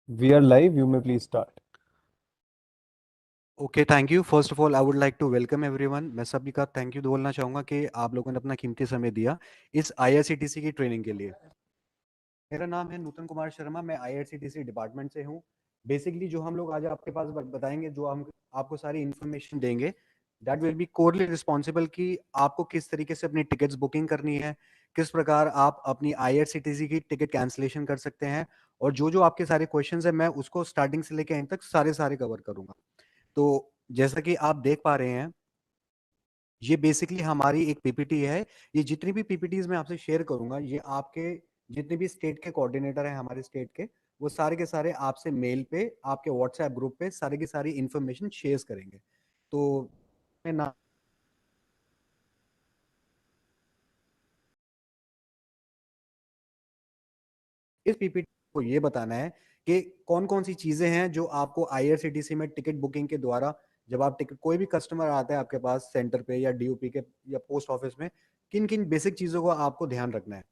We are live. You may please start. Okay, thank you. First of all I would like to welcome everyone. मैं सभी का thank you बोलना चाहूँगा कि आप लोगों ने अपना कीमती समय दिया इस आईआरसीटीसी की ट्रेनिंग के लिए। मेरा नाम है नूतन कुमार शर्मा, मैं आईआरसीटीसी डिपार्टमेंट से हूँ। बेसिकली जो हम लोग आज आपके पास बताएंगे, जो हम आपको सारी इन्फॉर्मेशन देंगे, दैट विल बी कोरली रिस्पॉन्सिबल कि आपको किस तरीके से अपनी टिकट्स बुकिंग करनी है, किस प्रकार आप अपनी आईआरसीटीसी की टिकट कैंसिलेशन कर सकते हैं, और जो जो आपके सारे क्वेश्चंस हैं मैं उसको स्टार्टिंग से लेकर एंड तक सारे सारे कवर करूंगा। तो जैसा कि आप देख पा रहे हैं, ये बेसिकली हमारी एक पीपीटी है। ये जितनी भी पीपीटीज मैं आपसे शेयर करूंगा, ये आपके जितने भी स्टेट के कोऑर्डिनेटर हैं हमारे स्टेट के, वो सारे के सारे आपसे मेल पे, आपके व्हाट्सएप ग्रुप पे सारी की सारी इंफॉर्मेशन शेयर करेंगे। तो मैं ना इस पीपीटी को ये बताना है कि कौन कौन सी चीजें हैं जो आपको आईआरसीटीसी में टिकट बुकिंग के द्वारा, जब आप टिकट, कोई भी कस्टमर आता है आपके पास सेंटर पे या डीओपी के या पोस्ट ऑफिस में, किन किन बेसिक चीजों को आपको ध्यान रखना है।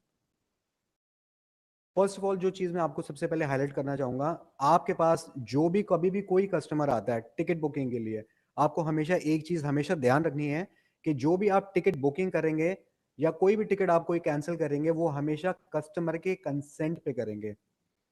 फर्स्ट ऑफ ऑल जो चीज मैं आपको सबसे पहले हाईलाइट करना चाहूंगा, आपके पास जो भी कभी भी कोई कस्टमर आता है टिकट बुकिंग के लिए, आपको हमेशा एक चीज हमेशा ध्यान रखनी है कि जो भी आप टिकट बुकिंग करेंगे या कोई भी टिकट आप कोई कैंसिल करेंगे, वो हमेशा कस्टमर के कंसेंट पे करेंगे।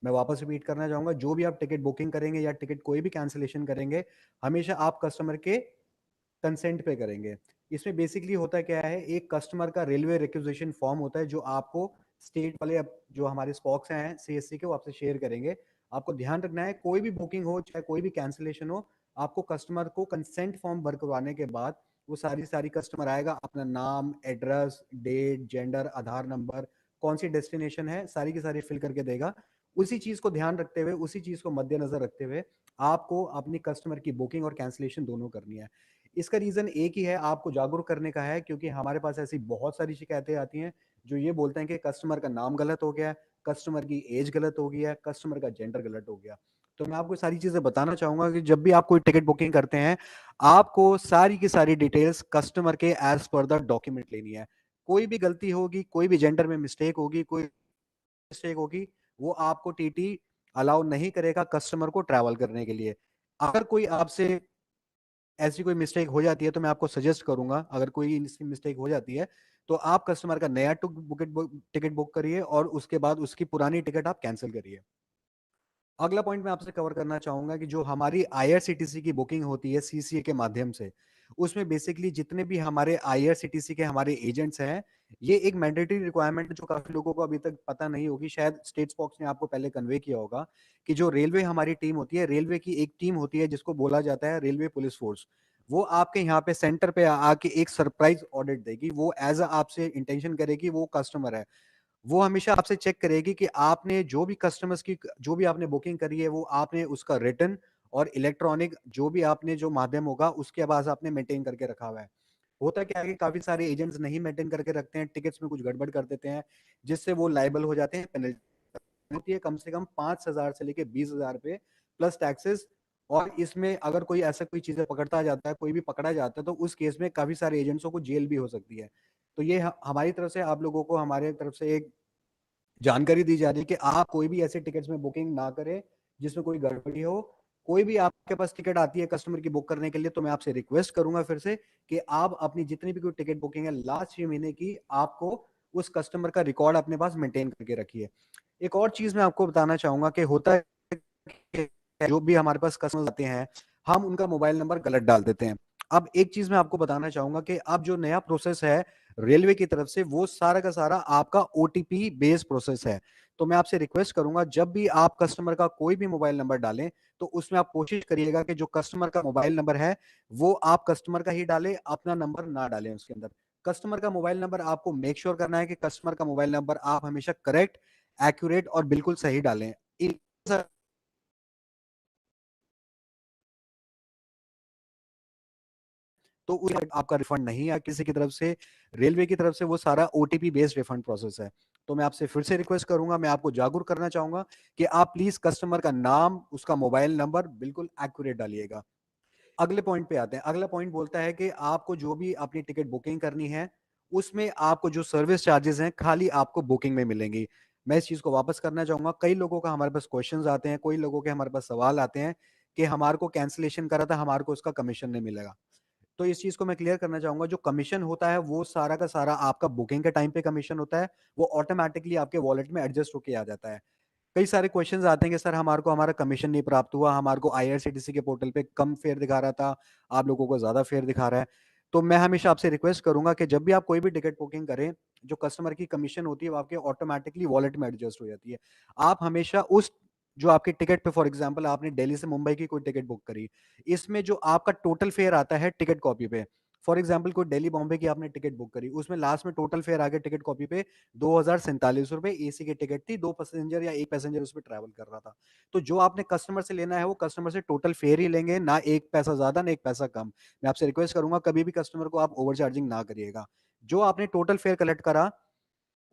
मैं वापस रिपीट करना चाहूंगा, जो भी आप टिकट बुकिंग करेंगे या टिकट कोई भी कैंसिलेशन करेंगे, हमेशा आप कस्टमर के कंसेंट पे करेंगे। इसमें बेसिकली होता क्या है, एक कस्टमर का रेलवे रिक्वेजिशन फॉर्म होता है जो आपको स्टेट वाले जो हमारे स्पॉक्स हैं सीएससी के, वो आपसे शेयर करेंगे। आपको ध्यान रखना है, कोई भी बुकिंग हो चाहे कोई भी कैंसिलेशन हो, आपको कस्टमर को कंसेंट फॉर्म भर करवाने के बाद वो सारी सारी कस्टमर आएगा, अपना नाम, एड्रेस, डेट, जेंडर, आधार नंबर, कौन सी डेस्टिनेशन है, सारी की सारी फिल करके देगा। उसी चीज को ध्यान रखते हुए, उसी चीज को मद्देनजर रखते हुए आपको अपनी कस्टमर की बुकिंग और कैंसिलेशन दोनों करनी है। इसका रीजन एक ही है, आपको जागरूक करने का है, क्योंकि हमारे पास ऐसी बहुत सारी शिकायतें आती हैं जो ये बोलते हैं कि कस्टमर का नाम गलत हो गया, कस्टमर की एज गलत हो गया, कस्टमर का जेंडर गलत हो गया। तो मैं आपको सारी चीजें बताना चाहूंगा कि जब भी आप कोई टिकट बुकिंग करते हैं, आपको सारी की सारी डिटेल्स कस्टमर के एज पर द डॉक्यूमेंट लेनी है। कोई भी गलती होगी, कोई भी जेंडर में मिस्टेक होगी, कोई मिस्टेक होगी, वो आपको टीटी अलाउ नहीं करेगा कस्टमर को ट्रैवल करने के लिए। अगर कोई आपसे ऐसी कोई मिस्टेक हो जाती है, तो मैं आपको सजेस्ट करूंगा, अगर कोई मिस्टेक हो जाती है, तो आप कस्टमर का नया टिकट बुक करिए और उसके बाद उसकी पुरानी टिकट आप कैंसिल करिए। अगला पॉइंट मैं आपसे कवर करना चाहूंगा कि जो हमारी आईआरसीटीसी की बुकिंग होती है सीसीए के माध्यम से, उसमें बेसिकली जितने भी हमारे आईआरसीटीसी के हमारे एजेंट्स हैं, ये एक मैंडेटरी रिक्वायरमेंट है जो काफी लोगों को अभी तक पता नहीं होगी, शायद स्टेट स्पॉक्स ने आपको पहले कन्वे किया होगा, कि जो रेलवे हमारी टीम होती है, रेलवे की एक टीम होती है जिसको बोला जाता है रेलवे पुलिस फोर्स, वो आपके यहाँ पे सेंटर पे आके एक सरप्राइज ऑडिट देगी। वो एज अ आपसे इंटेंशन करेगी, वो कस्टमर है, वो हमेशा आपसे चेक करेगी कि आपने जो भी कस्टमर्स की जो भी आपने बुकिंग करी है, वो आपने उसका रिटर्न और इलेक्ट्रॉनिक जो भी आपने जो माध्यम होगा उसके बाद आपने मेंटेन करके रखा हुआ है। होता क्या है कि काफी सारे एजेंट्स नहीं मेंटेन करके रखते हैं, टिकट्स में कुछ गड़बड़ कर देते हैं, जिससे वो लाइबल हो जाते हैं। पेनल्टी होती है कम से कम 5,000 से लेके 20,000 पे प्लस टैक्सेस। और इसमें अगर कोई ऐसा कोई चीजें पकड़ता जाता है, कोई भी पकड़ा जाता है, तो उस केस में काफी सारे एजेंट्सों को जेल भी हो सकती है। तो ये हमारी तरफ से आप लोगों को, हमारे तरफ से एक जानकारी दी जा रही है कि आप कोई भी ऐसे टिकट्स में बुकिंग ना करें जिसमें कोई गड़बड़ी हो। कोई भी आपके पास टिकट आती है कस्टमर की बुक करने के लिए, तो मैं आपसे रिक्वेस्ट करूंगा फिर से कि आप अपनी जितनी भी कोई टिकट बुकिंग है लास्ट 6 महीने की, आपको उस कस्टमर का रिकॉर्ड अपने पास मेंटेन करके रखिए। एक और चीज मैं आपको बताना चाहूंगा कि होता है कि जो भी हमारे पास कस्टमर आते हैं, हम उनका मोबाइल नंबर गलत डाल देते हैं। अब एक चीज मैं आपको बताना चाहूंगा कि अब जो नया प्रोसेस है रेलवे की तरफ से, वो सारा का सारा आपका ओटीपी बेस्ड प्रोसेस है। तो मैं आपसे रिक्वेस्ट करूंगा, जब भी आप कस्टमर का कोई भी मोबाइल नंबर डालें, तो उसमें आप कोशिश करिएगा कि जो कस्टमर का मोबाइल नंबर है वो आप कस्टमर का ही डालें, अपना नंबर ना डालें उसके अंदर। कस्टमर का मोबाइल नंबर आपको मेक श्योर करना है कि कस्टमर का मोबाइल नंबर आप हमेशा करेक्ट, एक्यूरेट और बिल्कुल सही डालें। तो उस आपका रिफंड नहीं आया किसी की तरफ से, रेलवे की तरफ से वो सारा ओटीपी बेस्ड रिफंड प्रोसेस है। तो मैं आपसे फिर से रिक्वेस्ट करूंगा, मैं आपको जागरूक करना चाहूंगा कि आप प्लीज कस्टमर का नाम, उसका मोबाइल नंबर बिल्कुल एक्यूरेट डालिएगा। अगले पॉइंट पे आते हैं। अगला पॉइंट बोलता है कि आपको जो भी अपनी टिकट बुकिंग करनी है, उसमें आपको जो सर्विस चार्जेस हैं खाली आपको बुकिंग में मिलेंगी। मैं इस चीज़ को वापस करना चाहूँगा। कई लोगों का हमारे पास क्वेश्चंस आते हैं, कोई लोगों के हमारे पास सवाल आते हैं कि हमारे को कैंसलेशन करा था, हमारे को उसका कमीशन नहीं मिलेगा। तो इस चीज़ को मैं क्लियर करना चाहूँगा, जो कमीशन होता है वो सारा का सारा आपका बुकिंग के टाइम पे कमीशन होता है, वो ऑटोमैटिकली आपके वॉलेट में एडजस्ट होके आ जाता है। कई सारे क्वेश्चंस आते हैं कि सर हमारे को हमारा कमीशन नहीं प्राप्त हुआ, हमारे को आईआरसीटीसी के पोर्टल पे कम फेयर दिखा रहा था, आप लोगों को ज़्यादा फेयर दिखा रहा है। तो मैं हमेशा आपसे रिक्वेस्ट करूँगा कि जब भी आप कोई भी टिकट बुकिंग करें, जो कस्टमर की कमीशन होती है वो आपके ऑटोमैटिकली वॉलेट में एडजस्ट हो जाती है। आप हमेशा उस जो आपकी टिकट पे, फॉर एग्ज़ाम्पल आपने दिल्ली से मुंबई की कोई टिकट बुक करी, इसमें जो आपका टोटल फेयर आता है टिकट कॉपी पे, फॉर एग्ज़ाम्पल कोई दिल्ली बॉम्बे की आपने टिकट बुक करी, उसमें लास्ट में टोटल फेयर आ गया टिकट कॉपी पे ₹2047 एसी की टिकट थी, 2 पैसेंजर या 1 पैसेंजर उसमें ट्रैवल कर रहा था। तो जो आपने कस्टमर से लेना है, वो कस्टमर से टोटल फेयर ही लेंगे, ना 1 पैसा ज़्यादा, ना 1 पैसा कम। मैं आपसे रिक्वेस्ट करूँगा कभी भी कस्टमर को आप ओवरचार्जिंग ना करिएगा। जो आपने टोटल फेयर कलेक्ट करा,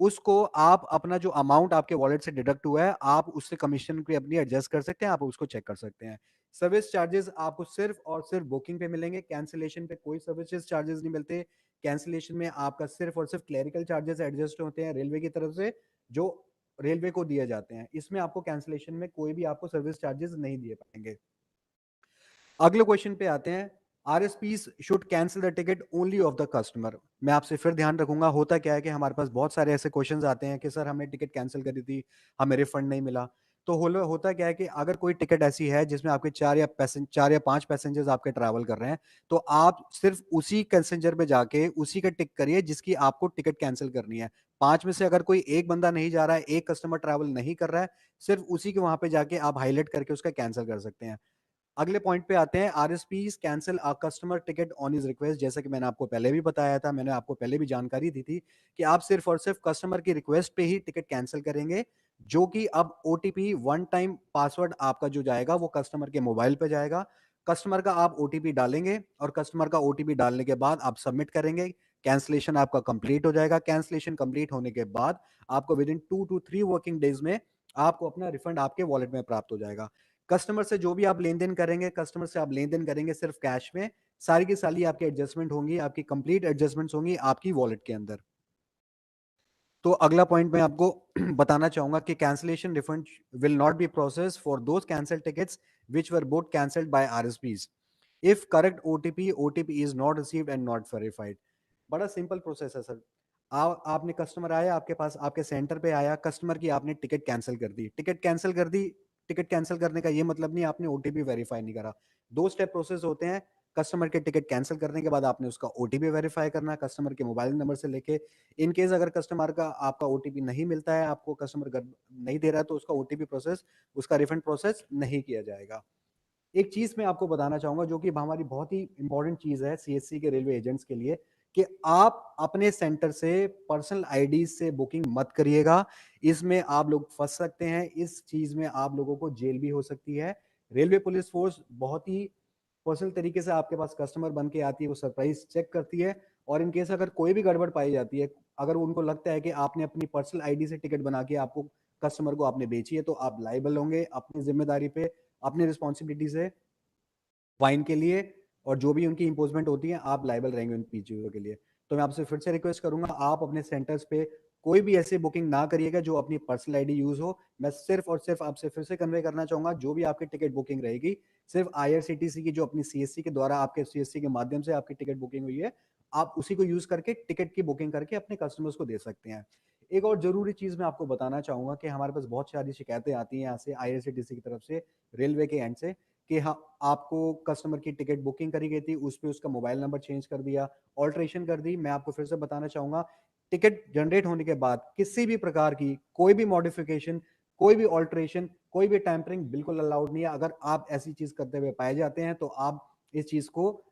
उसको आप अपना जो अमाउंट आपके वॉलेट से डिडक्ट हुआ है, आप उससे कमीशन भी अपनी एडजस्ट कर सकते हैं, आप उसको चेक कर सकते हैं। सर्विस चार्जेस आपको सिर्फ़ और सिर्फ़ बुकिंग पे मिलेंगे, कैंसलेशन पे कोई सर्विसेज़ चार्जेस नहीं मिलते। कैंसलेशन में आपका सिर्फ़ और सिर्फ़ क्लेरिकल चार्जेस एडजस्ट होते हैं रेलवे की तरफ से, जो रेलवे को दिए जाते हैं। इसमें आपको कैंसलेशन में कोई भी आपको सर्विस चार्जेस नहीं दिए पाएँगे। अगले क्वेश्चन पे आते हैं, RSPs should cancel the ticket only of the customer. मैं आपसे फिर ध्यान रखूंगा, होता क्या है कि हमारे पास बहुत सारे ऐसे क्वेश्चंस आते हैं कि सर हमने टिकट कैंसिल करी थी, हमें रिफंड नहीं मिला। तो होता क्या है कि अगर कोई टिकट ऐसी है जिसमें आपके 4 या 5 पैसेंजर्स आपके ट्रैवल कर रहे हैं, तो आप सिर्फ उसी पैसेंजर पे जाके उसी का टिक करिए जिसकी आपको टिकट कैंसिल करनी है। 5 में से अगर कोई एक बंदा नहीं जा रहा है, एक कस्टमर ट्रैवल नहीं कर रहा है, सिर्फ उसी के वहां पे जाके आप हाईलाइट करके उसका कैंसिल कर सकते हैं। अगले पॉइंट पे आते हैं, RSPs cancel a customer ticket on his request. जैसा कि मैंने आपको पहले भी बताया था, मैंने आपको पहले भी जानकारी दी थी कि आप सिर्फ और सिर्फ कस्टमर की रिक्वेस्ट पे ही टिकट कैंसिल करेंगे, जो कि अब ओटीपी वन टाइम पासवर्ड आपका जो जाएगा वो कस्टमर के मोबाइल पे जाएगा। कस्टमर का आप ओटीपी डालेंगे और कस्टमर का ओटीपी डालने के बाद आप सबमिट करेंगे, कैंसलेशन आपका कंप्लीट हो जाएगा। कैंसलेशन कंप्लीट होने के बाद आपको with in 2 to 3 working days में आपको अपना रिफंड आपके वॉलेट में प्राप्त हो जाएगा। कस्टमर से जो भी आप लेन-देन करेंगे, कस्टमर से आप लेन-देन करेंगे सिर्फ कैश में, सारी की सारी आपकी एडजस्टमेंट होंगी, आपकी कंप्लीट एडजस्टमेंट्स होंगी आपकी वॉलेट के अंदर। तो अगला पॉइंट मैं आपको बताना चाहूँगा कि cancellation refund will not be processed for those cancelled tickets which were both cancelled by RSPs if correct OTP is not received and not verified. बड़ा सिंपल प्रोसेस है सर। आपने कस्टमर आया आपके पास, आपके सेंटर पे आया, कस्टमर की आपने टिकट कैंसल कर दी। टिकट कैंसल कर दी, टिकट कैंसल करने का ये मतलब नहीं आपने ओटीपी वेरीफाई नहीं करा। 2 स्टेप प्रोसेस होते हैं। कस्टमर के टिकट कैंसल करने के बाद आपने उसका ओटीपी वेरीफाई करना है, कस्टमर के मोबाइल नंबर से लेके। इन केस अगर कस्टमर का आपका ओटीपी नहीं मिलता है, आपको कस्टमर नहीं दे रहा है, तो उसका ओटीपी प्रोसेस, उसका रिफंड प्रोसेस नहीं किया जाएगा। एक चीज़ मैं आपको बताना चाहूँगा जो कि हमारी बहुत ही इम्पोर्टेंट चीज़ है सीएससी के रेलवे एजेंट्स के लिए, कि आप अपने सेंटर से पर्सनल आईडी से बुकिंग मत करिएगा। इसमें आप लोग फँस सकते हैं, इस चीज़ में आप लोगों को जेल भी हो सकती है। रेलवे पुलिस फ़ोर्स बहुत ही पर्सनल तरीके से आपके पास कस्टमर बन के आती है, वो सरप्राइज़ चेक करती है और इन केस अगर कोई भी गड़बड़ पाई जाती है, अगर उनको लगता है कि आपने अपनी पर्सनल आईडी से टिकट बना के आपको कस्टमर को आपने बेची है, तो आप लायबल होंगे अपनी ज़िम्मेदारी पे, अपनी रिस्पॉन्सिबिलिटी से फाइन के लिए, और जो भी उनकी इम्पोजमेंट होती है आप लायबल रहेंगे उन चीज़ों के लिए। तो मैं आपसे फिर से रिक्वेस्ट करूंगा, आप अपने सेंटर्स पे कोई भी ऐसी बुकिंग ना करिएगा जो अपनी पर्सनल आईडी यूज हो। मैं सिर्फ और सिर्फ आपसे फिर से कन्वे करना चाहूंगा, जो भी आपकी टिकट बुकिंग रहेगी, सिर्फ आईआरसीटीसी की जो अपनी सीएससी के द्वारा आपके सीएससी के माध्यम से आपकी टिकट बुकिंग हुई है, आप उसी को यूज करके टिकट की बुकिंग करके अपने कस्टमर्स को दे सकते हैं। एक और जरूरी चीज मैं आपको बताना चाहूंगा कि हमारे पास बहुत सारी शिकायतें आती हैं यहाँ से आईआरसीटीसी की तरफ से, रेलवे के एंड से, कि हाँ, आपको कस्टमर की टिकट बुकिंग करी गई थी, उस पे उसका मोबाइल नंबर चेंज कर दिया, ऑल्टरेशन कर दी। मैं आपको फिर से बताना चाहूँगा, टिकट जनरेट होने के बाद किसी भी प्रकार की कोई भी मॉडिफिकेशन, कोई भी ऑल्टरेशन, कोई भी टैंपरिंग बिल्कुल अलाउड नहीं है। अगर आप ऐसी चीज़ करते हुए पाए जाते हैं, तो आप इस चीज़ को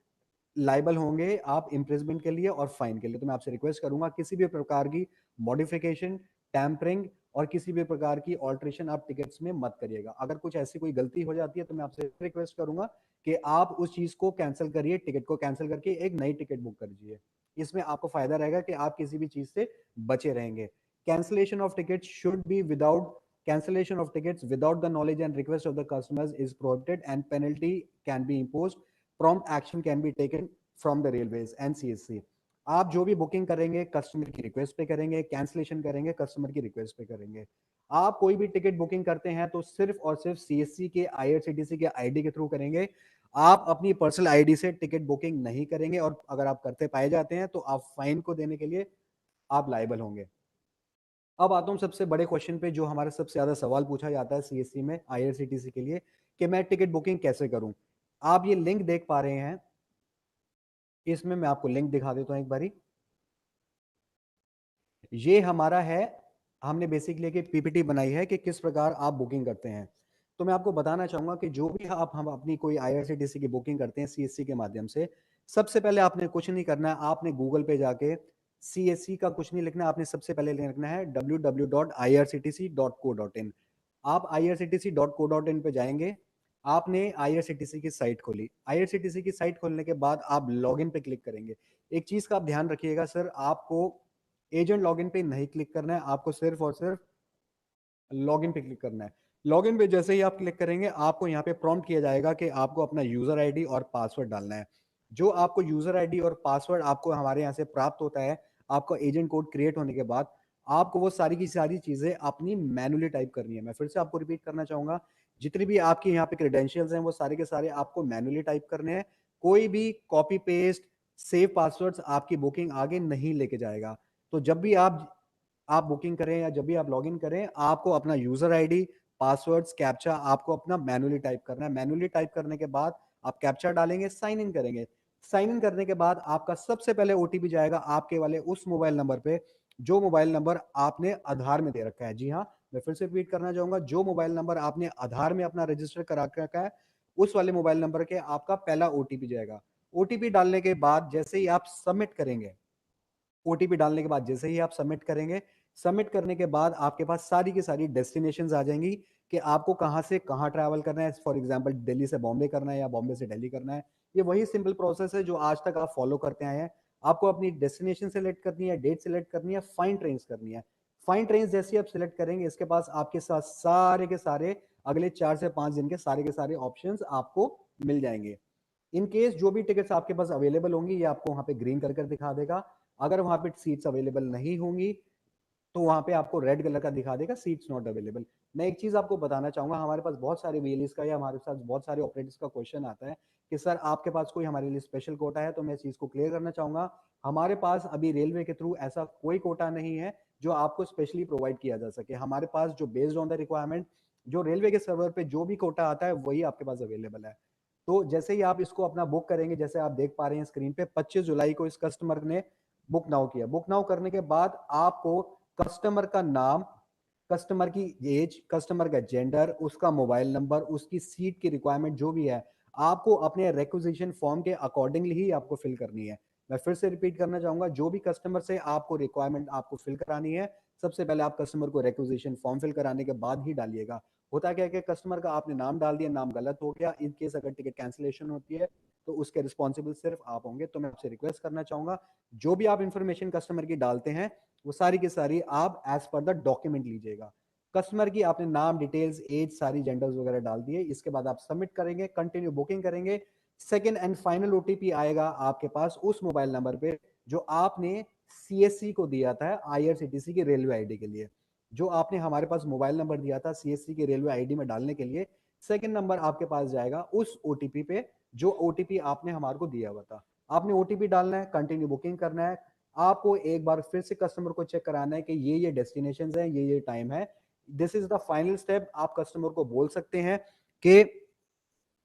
लायबल होंगे, आप इम्प्रिजमेंट के लिए और फाइन के लिए। तो मैं आपसे रिक्वेस्ट करूंगा, किसी भी प्रकार की मॉडिफिकेशन, टैंपरिंग और किसी भी प्रकार की ऑल्ट्रेशन आप टिकट्स में मत करिएगा। अगर कुछ ऐसी कोई गलती हो जाती है, तो मैं आपसे रिक्वेस्ट करूंगा कि आप उस चीज को कैंसिल करिए, टिकट को कैंसिल करके एक नई टिकट बुक कर दीजिए। इसमें आपको फायदा रहेगा कि आप किसी भी चीज से बचे रहेंगे। Cancellation of ticket should be without cancellation of tickets without the knowledge and request of the customers is prohibited and penalty can be imposed. Prompt action can be taken from the railways and CSC. आप जो भी booking करेंगे customer की request पे करेंगे, cancellation करेंगे customer की request पे करेंगे। आप कोई भी टिकट बुकिंग करते हैं तो सिर्फ और सिर्फ सीएससी के, आईआरसीटीसी के आईडी के थ्रू करेंगे। आप अपनी पर्सनल आईडी से टिकट बुकिंग नहीं करेंगे, और अगर आप करते पाए जाते हैं तो आप फाइन को देने के लिए आप लायबल होंगे। अब आता हूँ सबसे बड़े क्वेश्चन पे, जो हमारे सबसे ज्यादा सवाल पूछा जाता है सीएससी में, आईआरसीटीसी के लिए, कि मैं टिकट बुकिंग कैसे करूं। आप ये लिंक देख पा रहे हैं, इसमें मैं आपको लिंक दिखा देता हूं एक बारी। ये हमारा है, हमने बेसिकली एक पीपीटी बनाई है कि किस प्रकार आप बुकिंग करते हैं। तो मैं आपको बताना चाहूंगा कि जो भी आप हम अपनी कोई आईआरसीटीसी की बुकिंग करते हैं सीएससी के माध्यम से, सबसे पहले आपने कुछ नहीं करना है, आपने गूगल पे जाके सीएससी का कुछ नहीं लिखना है, आपने सबसे पहले लिखना है www.irctc.co.in। आप irctc.co.in पे जाएंगे, आपने आईआरसीटीसी की साइट खोली, आईआरसीटीसी की साइट खोलने के बाद आप लॉगिन पे क्लिक करेंगे। एक चीज का आप ध्यान रखिएगा सर, आपको एजेंट लॉगिन पे नहीं क्लिक करना है, आपको सिर्फ और सिर्फ लॉगिन पे क्लिक करना है। लॉगिन पे जैसे ही आप क्लिक करेंगे, आपको यहाँ पे प्रॉम्प्ट किया जाएगा कि आपको अपना यूजर आईडी और पासवर्ड डालना है। जो आपको यूजर आईडी और पासवर्ड आपको हमारे यहाँ से प्राप्त होता है, आपका एजेंट कोड क्रिएट होने के बाद, आपको वो सारी की सारी चीजें अपनी मैनुअली टाइप करनी है। मैं फिर से आपको रिपीट करना चाहूंगा, जितनी भी आपके यहाँ पे क्रेडेंशियल्स हैं वो सारे के सारे आपको मैनुअली टाइप करने हैं। कोई भी कॉपी पेस्ट सेव पासवर्ड्स आपकी बुकिंग आगे नहीं लेके जाएगा। तो जब भी आप बुकिंग करें या जब भी आप लॉगिन करें, आपको अपना यूजर आईडी, पासवर्ड्स, कैप्चा आपको अपना मैनुअली टाइप करना है। मैनुअली टाइप करने के बाद आप कैप्चा डालेंगे, साइन इन करेंगे। साइन इन करने के बाद आपका सबसे पहले ओटीपी जाएगा आपके वाले उस मोबाइल नंबर पे, जो मोबाइल नंबर आपने आधार में दे रखा है। जी हाँ, मैं फिर से रिपीट करना चाहूंगा, जो मोबाइल नंबर आपने आधार में अपना रजिस्टर करा रखा है, उस वाले मोबाइल नंबर के आपका पहला ओटीपी जाएगा। ओटीपी डालने के बाद जैसे ही आप सबमिट करेंगे, ओटीपी डालने के बाद जैसे ही आप सबमिट करेंगे, सबमिट करने के बाद आपके पास सारी की सारी डेस्टिनेशंस आ जाएंगी कि आपको कहाँ से कहाँ ट्रैवल करना है। फॉर एग्जांपल दिल्ली से बॉम्बे करना है या बॉम्बे से दिल्ली करना है। ये वही सिंपल प्रोसेस है जो आज तक आप फॉलो करते आए हैं। आपको अपनी डेस्टिनेशन सेलेक्ट करनी है, डेट सेलेक्ट करनी है, फाइन ट्रेन्स करनी है। फाइन ट्रेन्स जैसे आप सिलेक्ट करेंगे, इसके पास आपके साथ सारे के सारे अगले 4 से 5 दिन के सारे ऑप्शंस आपको मिल जाएंगे। इन केस जो भी टिकट्स आपके पास अवेलेबल होंगी, ये आपको वहां पे ग्रीन कर दिखा देगा। अगर वहां पे सीट्स अवेलेबल नहीं होंगी तो वहां पे आपको रेड कलर का दिखा देगा, सीट्स नॉट अवेलेबल। मैं एक चीज आपको बताना चाहूंगा, हमारे पास बहुत सारे वीएलएस का या हमारे साथ बहुत सारे ऑपरेटर्स का क्वेश्चन आता है कि सर आपके पास कोई हमारे लिए स्पेशल कोटा है। तो मैं इस चीज को क्लियर करना चाहूंगा, हमारे पास अभी रेलवे के थ्रू ऐसा कोई कोटा नहीं है जो आपको स्पेशली प्रोवाइड किया जा सके। हमारे पास जो बेस्ड ऑन द रिक्वायरमेंट, जो रेलवे के सर्वर पे जो भी कोटा आता है वही आपके पास अवेलेबल है। तो जैसे ही आप इसको अपना बुक करेंगे, जैसे आप देख पा रहे हैं स्क्रीन पे, 25 जुलाई को इस कस्टमर ने बुक नाउ किया। बुक नाउ करने के बाद आपको कस्टमर का नाम, कस्टमर की एज, कस्टमर का जेंडर, उसका मोबाइल नंबर, उसकी सीट की रिक्वायरमेंट जो भी है, आपको अपने रिक्वेजिशन फॉर्म के अकॉर्डिंगली ही आपको फिल करनी है। मैं फिर से रिपीट करना चाहूंगा, जो भी कस्टमर से आपको रिक्वायरमेंट आपको फिल करानी है, सबसे पहले आप कस्टमर को रिक्वेजिशन फॉर्म फिल कराने के बाद ही डालिएगा। होता क्या है कि कस्टमर का आपने नाम डाल दिया, नाम गलत हो गया, इन केस अगर टिकट कैंसिलेशन होती है तो उसके रिस्पॉन्सिबल सिर्फ आप होंगे। तो मैं आपसे रिक्वेस्ट करना चाहूंगा, जो भी आप इंफॉर्मेशन कस्टमर की डालते हैं वो सारी की सारी आप एज पर द डॉक्यूमेंट लीजिएगा। कस्टमर की आपने नाम, डिटेल्स, एज, सारी जेंडर्स वगैरह डाल दिए, इसके बाद आप सबमिट करेंगे, कंटिन्यू बुकिंग करेंगे। सेकेंड एंड फाइनल ओटीपी आएगा आपके पास उस मोबाइल नंबर पे जो आपने सीएससी को दिया था, आईआरसीटीसी की रेलवे आईडी के लिए। जो आपने हमारे पास मोबाइल नंबर दिया था सीएससी के रेलवे आईडी में डालने के लिए, सेकंड नंबर आपके पास जाएगा उस ओटीपी पे जो ओटीपी आपने हमारे को दिया हुआ था। आपने ओटीपी डालना है, कंटिन्यू बुकिंग करना है। आपको एक बार फिर से कस्टमर को चेक कराना है कि ये डेस्टिनेशन है, ये टाइम है। This is the final step. आप कस्टमर को बोल सकते हैं कि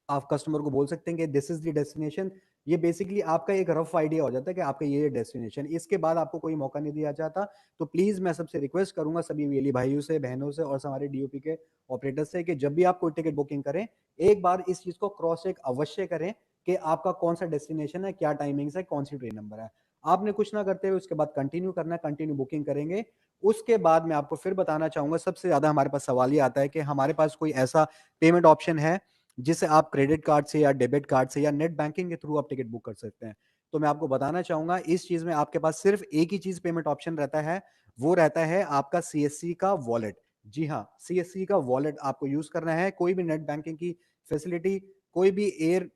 आप कस्टमर को बोल सकते हैं कि दिस इज द डेस्टिनेशन। ये बेसिकली आपका एक रफ आइडिया हो जाता है कि आपका ये डेस्टिनेशन। इसके बाद आपको कोई मौका नहीं दिया जाता। तो प्लीज मैं सबसे रिक्वेस्ट करूंगा सभी वेली भाइयों से, बहनों से और हमारे डीओपी के ऑपरेटर से कि जब भी आप कोई टिकट बुकिंग करें, एक बार इस चीज को क्रॉस चेक अवश्य करें कि आपका कौन सा डेस्टिनेशन है, क्या टाइमिंग्स है, कौन सी ट्रेन नंबर है। आपने कुछ ना करते हुए उसके बाद कंटिन्यू करना है, कंटिन्यू बुकिंग करेंगे। उसके बाद मैं आपको फिर बताना चाहूंगा, सबसे ज्यादा हमारे पास सवाल ये आता है कि हमारे पास कोई ऐसा पेमेंट ऑप्शन है जिसे आप क्रेडिट कार्ड से या डेबिट कार्ड से या नेट बैंकिंग के थ्रू आप टिकट बुक कर सकते हैं। तो मैं आपको बताना चाहूंगा, इस चीज में आपके पास सिर्फ एक ही चीज पेमेंट ऑप्शन रहता है, वो रहता है आपका सीएससी का वॉलेट। जी हाँ, सीएससी का वॉलेट आपको यूज करना है। कोई भी नेट बैंकिंग की फैसिलिटी, कोई भी एयर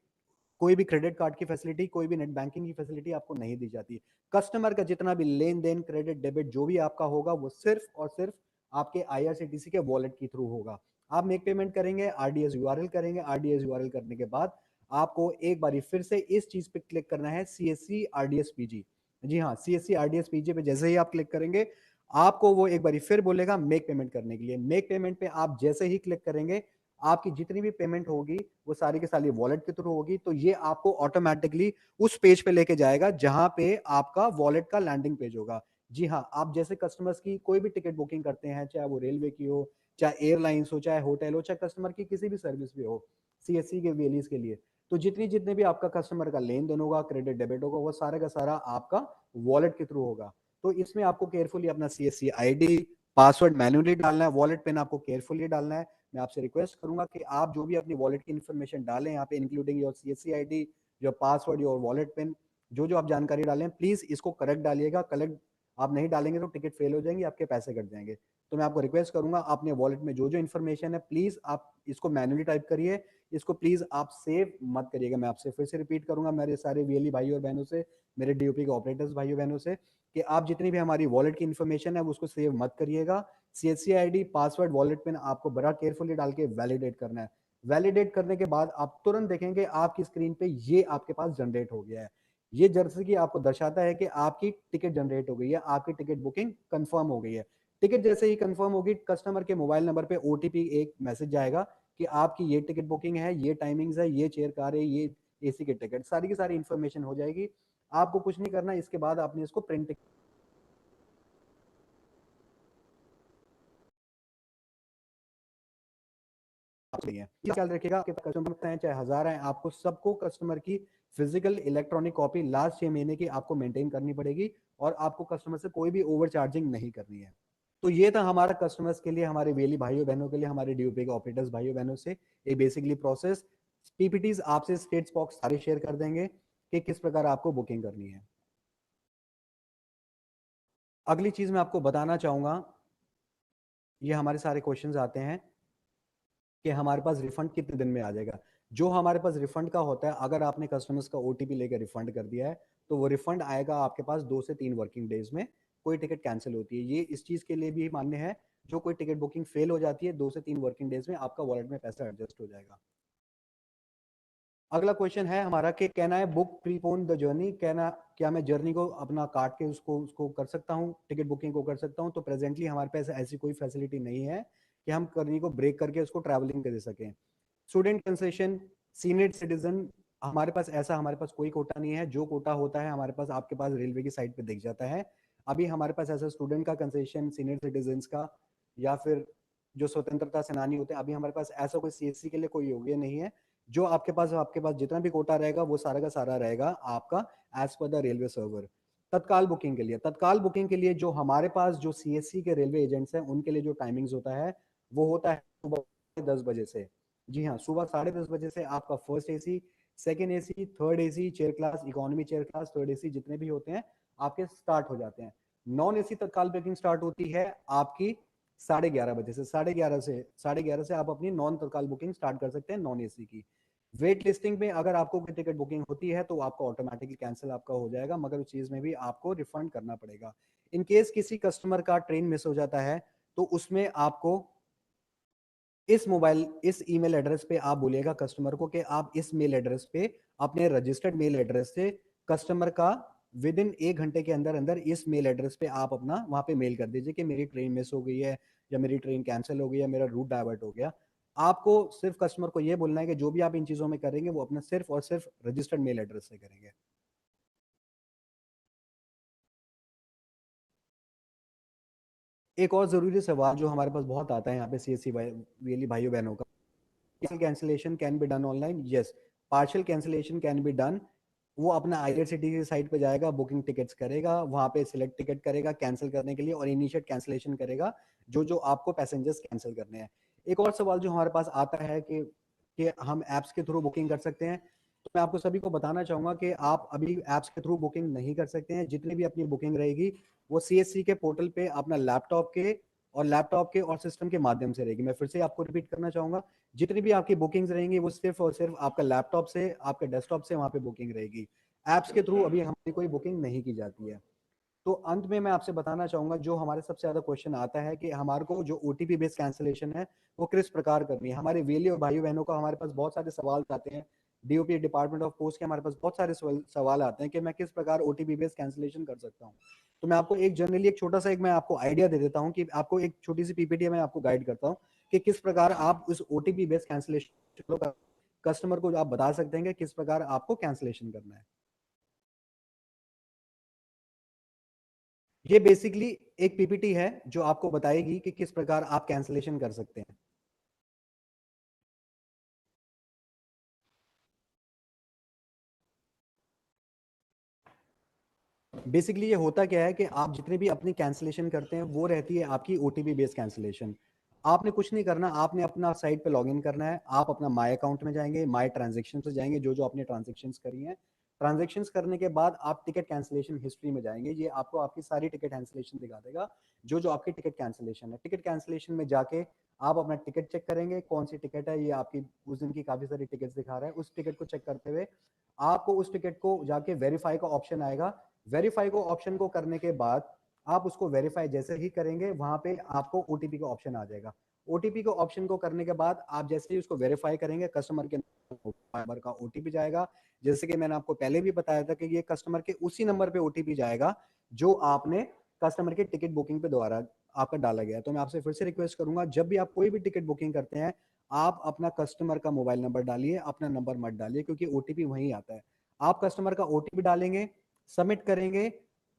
कोई भी क्रेडिट कार्ड की फैसिलिटी, कोई भी नेट बैंकिंग की फैसिलिटी आपको नहीं दी जाती। कस्टमर का जितना भी लेन देन, क्रेडिट डेबिट जो भी आपका होगा वो सिर्फ और सिर्फ आपके आईआरसीटीसी के वॉलेट के थ्रू होगा। आप मेक पेमेंट करेंगे, आरडीएस यूआरएल करेंगे, आरडीएस यूआरएल करने के बाद आपको एक बारी फिर से इस चीज पे क्लिक करना है, सीएससी आरडीएस पीजी। जी हाँ, सीएससी आरडीएस पीजी पे जैसे ही आप क्लिक करेंगे आपको वो एक बारी फिर बोलेगा मेक पेमेंट करने के लिए। मेक पेमेंट पे आप जैसे ही क्लिक करेंगे आपकी जितनी भी पेमेंट होगी वो सारी की सारी वॉलेट के थ्रू होगी, तो ये आपको ऑटोमेटिकली उस पेज पे लेके जाएगा जहां पे आपका वॉलेट का लैंडिंग पेज होगा। जी हाँ, आप जैसे कस्टमर्स की कोई भी टिकट बुकिंग करते हैं, चाहे वो रेलवे की हो, चाहे एयरलाइंस हो, चाहे होटल हो, चाहे कस्टमर की किसी भी सर्विस भी हो, सीएससी के वेलीज के लिए, तो जितनी जितने भी आपका कस्टमर का लेन देन होगा, क्रेडिट डेबिट होगा, वो सारा का सारा आपका वॉलेट के थ्रू होगा। तो इसमें आपको केयरफुली अपना सीएससी आईडी, पासवर्ड मैन्युअली डालना है, वॉलेट पिन आपको केयरफुली डालना है। मैं आपसे रिक्वेस्ट करूंगा कि आप जो भी अपनी वॉलेट की इन्फॉर्मेशन डालें यहाँ पे, including your CSC ID, your password, your wallet pin, जो जो आप जानकारी डालें प्लीज इसको करेक्ट डालिएगा। करेक्ट आप नहीं डालेंगे तो टिकट फेल हो जाएंगे, आपके पैसे कट जाएंगे। तो मैं आपको रिक्वेस्ट करूंगा अपने वॉलेट में जो जो इन्फॉर्मेशन है प्लीज आप इसको मैन्युअली टाइप करिए, इसको प्लीज आप सेव मत करिएगा। मैं आपसे फिर से रिपीट करूंगा मेरे सारे वीएलई भाई और बहनों से, मेरे डीओपी के ऑपरेटर्स भाइयों बहनों से, कि आप जितनी भी हमारी वॉलेट की इन्फॉर्मेशन है उसको सेव मत करिएगा। CSC ID, password, wallet pin आपको बड़ा केयरफुली डाल के वैलिडेट करना है। वैलिडेट करने के बाद आप तुरंत देखेंगे आपकी स्क्रीन पे ये आपके पास जनरेट हो गया है। ये जर्सी की आपको दर्शाता है कि आपकी टिकट जनरेट हो गई है, आपकी टिकट बुकिंग कंफर्म हो गई है। टिकट जैसे ही कंफर्म होगी कस्टमर के मोबाइल नंबर पे ओटीपी एक मैसेज जाएगा कि आपकी ये टिकट बुकिंग है, ये टाइमिंग्स है, ये चेयर कार है, ये एसी के टिकट, सारी की सारी इंफॉर्मेशन हो जाएगी। आपको कुछ नहीं करना, इसके बाद आपने इसको प्रिंट नहीं है। ये ख्याल रखिएगा आपके पास कस्टमर हैं चाहे हजार हैं, आपको सबको कस्टमर की फिजिकल इलेक्ट्रॉनिक कॉपी लास्ट 6 महीने की आपको मेंटेन करनी पड़ेगी और आपको कस्टमर से कोई भी ओवर चार्जिंग नहीं करनी है। तो ये था हमारा कस्टमर्स के लिए, हमारे वेली भाइयों बहनों के लिए, हमारे डीओपी के ऑपरेटर्स भाइयों बहनों से एक बेसिकली प्रोसेस। पीपीटीज आपसे स्टेट्स बॉक्स सारे शेयर कर देंगे कि किस प्रकार आपको बुकिंग करनी है। अगली चीज मैं आपको बताना चाहूंगा, ये हमारे सारे क्वेश्चंस आते हैं कि हमारे पास रिफंड कितने दिन में आ जाएगा। जो हमारे पास रिफंड का होता है, अगर आपने कस्टमर्स का ओटीपी लेकर रिफंड कर दिया है तो वो रिफंड आएगा आपके पास 2 से 3 वर्किंग डेज में। कोई टिकट कैंसिल होती है, ये इस चीज के लिए भी मान्य है, जो कोई टिकट बुकिंग फेल हो जाती है 2 से 3 वर्किंग डेज में आपका वॉलेट में पैसा एडजस्ट हो जाएगा। अगला क्वेश्चन है हमारा कि can I book prepone the journey, क्या मैं जर्नी को अपना काट के उसको उसको कर सकता हूँ, टिकट बुकिंग को कर सकता हूँ। तो प्रेजेंटली हमारे पास ऐसी कोई फैसिलिटी नहीं है कि हम जर्नी को ब्रेक करके उसको ट्रैवलिंग कर सकें। स्टूडेंट कंसेशन, सीनियर सिटीजन, हमारे पास कोई कोटा नहीं है। जो कोटा होता है हमारे पास, आपके पास रेलवे की साइट पे दिख जाता है। अभी हमारे पास ऐसा स्टूडेंट का कंसेशन, सीनियर सिटीजन का, या फिर जो स्वतंत्रता सेनानी होते हैं, अभी हमारे पास ऐसा कोई सीएससी के लिए कोई योग्य नहीं है। जो आपके पास जितना भी कोटा रहेगा वो सारा का सारा रहेगा आपका as per the railway server. Tatkal booking के लिए जो हमारे पास जो सीएससी के रेलवे एजेंट्स हैं उनके लिए जो टाइमिंग्स होता है वो होता है सुबह 10 बजे से। जी हाँ, सुबह 10:30 बजे से आपका first AC, second AC, third AC, chair class, economy chair class, third AC जितने भी होते हैं आपके स्टार्ट हो जाते हैं। नॉन एसी तत्काल बुकिंग स्टार्ट होती है आपकी 11:30 बजे से। 11:30 से आप अपनी नॉन तत्काल बुकिंग स्टार्ट कर सकते हैं नॉन एसी की। वेट लिस्टिंग में अगर आपको कोई टिकट बुकिंग होती है तो आपका ऑटोमेटिकली कैंसिल आपका हो जाएगा, मगर उस चीज में भी आपको रिफंड करना पड़ेगा। इन केस किसी कस्टमर का ट्रेन मिस हो जाता है तो उसमें आपको इस ईमेल एड्रेस पे आप बोलिएगा कस्टमर को कि आप इस मेल एड्रेस पे अपने रजिस्टर्ड मेल एड्रेस से कस्टमर का विद इन 1 घंटे के अंदर अंदर इस मेल एड्रेस पे आप अपना वहां पे मेल कर दीजिए कि मेरी ट्रेन मिस हो गई है, या मेरी ट्रेन कैंसिल हो गई है, मेरा रूट डाइवर्ट हो गया। आपको सिर्फ कस्टमर को ये बोलना है कि जो भी आप इन चीजों में करेंगे वो अपना सिर्फ और सिर्फ रजिस्टर्ड मेल एड्रेस से करेंगे। एक और जरूरी सवाल जो हमारे पास बहुत आता है यहाँ पे सीएससी वीएलई भाइयों बहनों का, partial cancellation can be done online, yes, partial cancellation can be done। वो अपना आईआरसीटीसी की साइट पे जाएगा, बुकिंग टिकट्स करेगा, वहां पे सिलेक्ट टिकट करेगा कैंसिल करने के लिए और इनिशिएट कैंसिलेशन करेगा जो जो आपको पैसेंजर्स कैंसिल करने हैं। एक और सवाल जो हमारे पास आता है कि हम एप्स के थ्रू बुकिंग कर सकते हैं, तो मैं आपको सभी को बताना चाहूंगा कि आप अभी एप्स के थ्रू बुकिंग नहीं कर सकते हैं। जितनी भी अपनी बुकिंग रहेगी वो सीएससी के पोर्टल पे अपना लैपटॉप के और लैपटॉप के और सिस्टम के माध्यम से रहेगी। मैं फिर से आपको रिपीट करना चाहूंगा, जितनी भी आपकी बुकिंग्स रहेंगी वो सिर्फ और सिर्फ आपका लैपटॉप से, आपके डेस्कटॉप से वहां पे बुकिंग रहेगी। ऐप्स के थ्रू अभी हमारी कोई बुकिंग नहीं की जाती है। तो अंत में मैं आपसे बताना चाहूंगा, जो हमारे सबसे ज्यादा क्वेश्चन आता है कि हमारे को जो ओटीपी बेस्ड कैंसिलेशन है वो किस प्रकार करनी है। हमारे वेली और भाइयों बहनों का हमारे पास बहुत सारे सवाल आते हैं, डीओपी डिपार्टमेंट ऑफ पोस्ट के हमारे पास बहुत सारे सवाल आते हैं कि मैं किस प्रकार ओटीपी बेस्ड कैंसिलेशन कर सकता हूँ। तो मैं आपको एक जनरली एक छोटा सा एक मैं आपको आइडिया दे देता हूँ कि आपको एक छोटी सी पीपीटी में आपको गाइड करता हूँ कि किस प्रकार आप उस ओटीपी बेस्ड कैंसिलेशन कस्टमर को आप बता सकते हैं कि किस प्रकार आपको कैंसिलेशन करना है। ये बेसिकली एक पीपीटी है जो आपको बताएगी कि किस प्रकार आप कैंसिलेशन कर सकते हैं। बेसिकली ये होता क्या है कि आप जितने भी अपनी कैंसिलेशन करते हैं वो रहती है आपकी ओटीपी बेस्ड कैंसिलेशन। आपने कुछ नहीं करना, आपने अपना साइट पे लॉगिन करना है, आप अपना माय अकाउंट में जाएंगे, माय ट्रांजेक्शन से जाएंगे, जो जो आपने ट्रांजेक्शन करी हैं, ट्रांजेक्शन करने के बाद आप टिकट कैंसिलेशन हिस्ट्री में जाएंगे, ये आपको आपकी सारी टिकट कैंसिलेशन दिखा देगा, जो जो आपकी टिकट कैंसिलेशन है। टिकट कैंसिलेशन में जाके आप अपना टिकट चेक करेंगे, कौन सी टिकट है, ये आपकी उस दिन की काफी सारी टिकट्स दिखा रहा है। उस टिकट को चेक करते हुए आपको उस टिकट को जाके वेरीफाई का ऑप्शन आएगा। वेरीफाई को ऑप्शन को करने के बाद आप उसको वेरीफाई जैसे ही करेंगे वहां पे आपको ओटीपी का ऑप्शन आ जाएगा। ओटीपी को ऑप्शन को करने के बाद आप जैसे ही उसको वेरीफाई करेंगे कस्टमर के नंबर का ओटीपी जाएगा। जैसे कि मैंने आपको पहले भी बताया था कि ये कस्टमर के उसी नंबर पे ओटीपी जाएगा जो आपने कस्टमर के टिकट बुकिंग पे द्वारा आपका डाला गया। तो मैं आपसे फिर से रिक्वेस्ट करूंगा, जब भी आप कोई भी टिकट बुकिंग करते हैं आप अपना कस्टमर का मोबाइल नंबर डालिए, अपना नंबर मत डालिए, क्योंकि ओटीपी वहीं आता है। आप कस्टमर का ओटीपी डालेंगे, सबमिट करेंगे,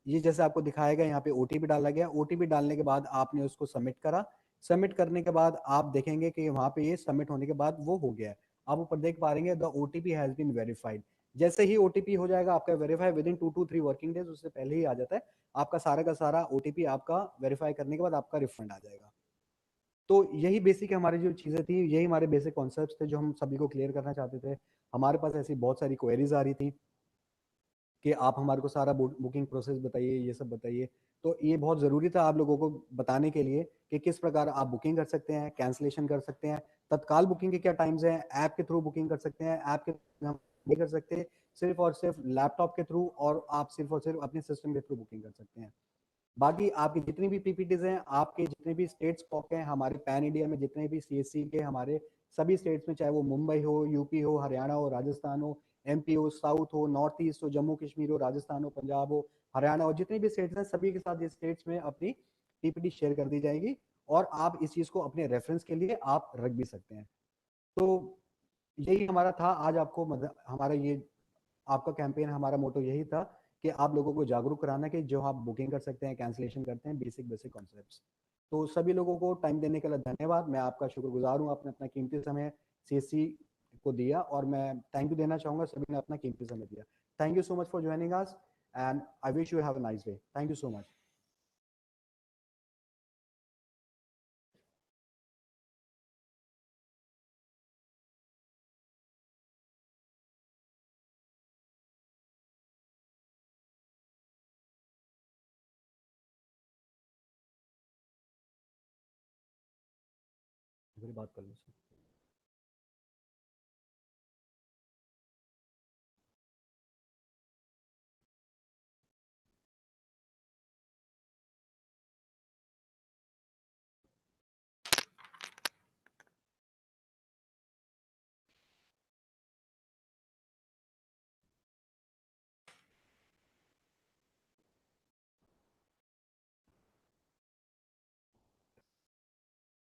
ये जैसे आपको दिखाएगा यहाँ पे ओटीपी डाला गया। ओटीपी डालने के बाद आपने उसको सबमिट करा, सबमिट करने के बाद आप देखेंगे कि वहां पे ये सबमिट होने के बाद वो हो गया है। आप ऊपर देख पा रहे हैं the OTP has been verified. जैसे ही ओटीपी हो जाएगा आपका verify, within 2 to 3 working days, उससे पहले ही आ जाता है, आपका सारा का सारा ओटीपी आपका वेरीफाई करने के बाद आपका रिफंड आ जाएगा। तो यही बेसिक हमारी जो चीज़ें थी, यही हमारे बेसिक कॉन्सेप्ट्स थे जो हम सभी को क्लियर करना चाहते थे। हमारे पास ऐसी बहुत सारी क्वेरीज आ रही थी कि आप हमारे को सारा बुकिंग प्रोसेस बताइए, ये सब बताइए। तो ये बहुत ज़रूरी था आप लोगों को बताने के लिए कि किस प्रकार आप बुकिंग कर सकते हैं, कैंसिलेशन कर सकते हैं, तत्काल बुकिंग के क्या टाइम्स हैं, ऐप के थ्रू बुकिंग कर सकते हैं, ऐप के हम ये कर सकते हैं, सिर्फ और सिर्फ लैपटॉप के थ्रू, और आप सिर्फ और सिर्फ अपने सिस्टम के थ्रू बुकिंग कर सकते हैं। बाकी आपकी जितनी भी पीपीटीज हैं, आपके जितने भी स्टेट्स पॉक हैं हमारे पैन इंडिया में, जितने भी सीएससी के हमारे सभी स्टेट्स में, चाहे वो मुंबई हो, यूपी हो, हरियाणा हो, राजस्थान हो, एमपी हो, साउथ हो, नॉर्थ ईस्ट हो, जम्मू कश्मीर हो, राजस्थान हो, पंजाब हो, हरियाणा हो, जितने भी स्टेट्स हैं सभी के साथ ये स्टेट्स में अपनी पीपीटी शेयर कर दी जाएगी, और आप इस चीज़ को अपने रेफरेंस के लिए आप रख भी सकते हैं। तो यही हमारा था आज आपको हमारा ये आपका कैंपेन, हमारा मोटो यही था कि आप लोगों को जागरूक कराना कि जो आप बुकिंग कर सकते हैं, कैंसिलेशन करते हैं, बेसिक बेसिक कॉन्सेप्ट्स। तो सभी लोगों को टाइम देने के लिए धन्यवाद। मैं आपका शुक्रगुजार हूँ, आपने अपना कीमती समय सीएससी को दिया, और मैं थैंक यू देना चाहूंगा सभी ने अपना कीमती समय दिया। Thank you so much for joining us, and I wish you have a nice day. Thank you so much. बात कर लो।